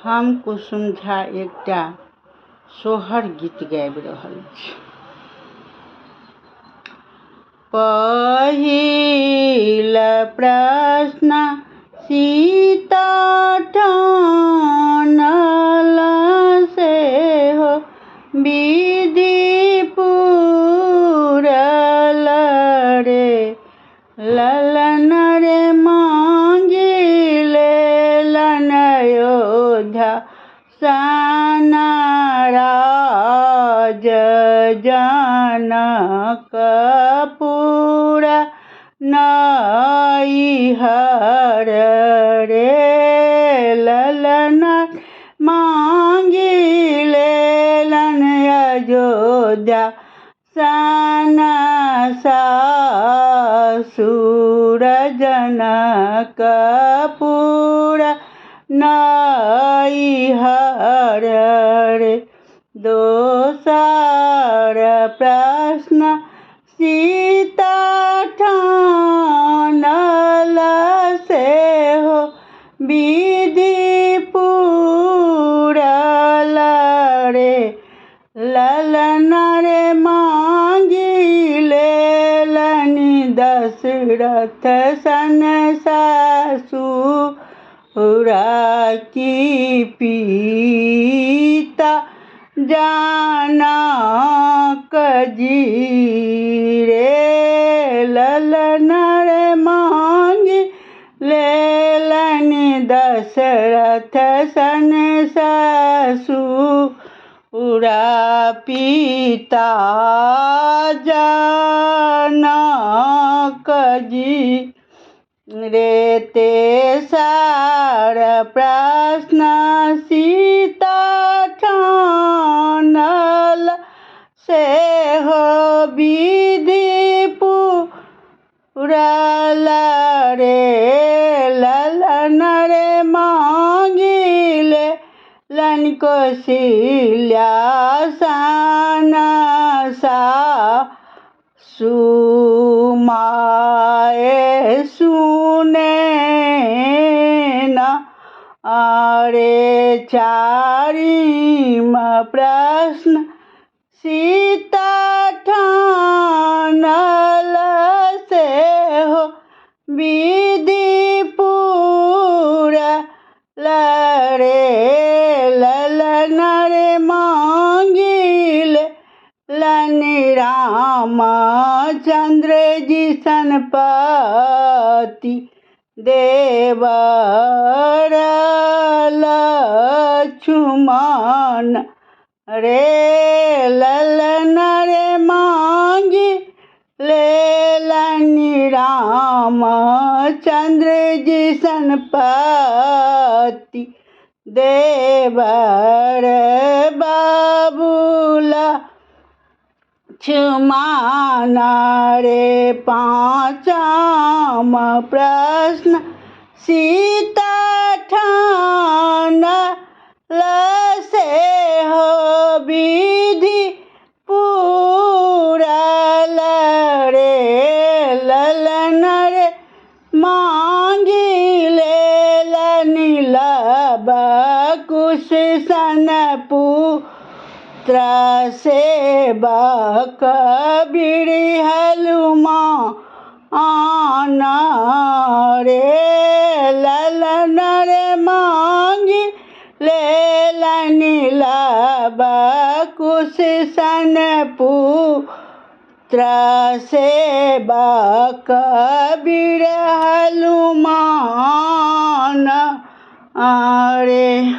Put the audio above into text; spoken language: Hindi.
हम कुसुम झा एकटा सोहर गीत गाबि रहल छी। पहिल प्रश्न सीता ठानल सेहो विधि पूरल रे। ललन रे मांगी लेलन अयोध्या सन राज जनकपुर नैहर रे। ललन मांगी लेलन अयोध्या सन सासुर जनकपुर नैहर रे। दोसर प्रश्न सीता ठानल सेहो विधि पूरल रे। ललन रे मांगी लेलनि दशरथ सन ससुरा की पीता जनक जी रे। ललन रे मांगी लेलनि दशरथ सन ससुरा पीता जनक जी रे। तेसर प्रश्न सीता ठानल सेहो विधि पूरल रे। ललन रे मांगी लेलनि कौशल्या सन सासुमाए सुने न रे। चारिम प्रश्न सीता ठानल सेहो विधि पूरल रे। ललन रे मांगी लेलनि रामचंद्र जी सन पति देवर लक्ष्मण रे। ललन रे मांगी लेलनि रामचंद्र जी सन पति देवर बाबूला लक्ष्मण रे। पाँचम प्रश्न सीता ठानल सेहो विधि पूरल रे। ललन रे मांगी लेलनि लव कुश सन पुत्र सेवक वीर हनुमान रे। ललन रे मांगी लेलनि लव कुश सन पुत्र सेवक वीर हनुमान रे।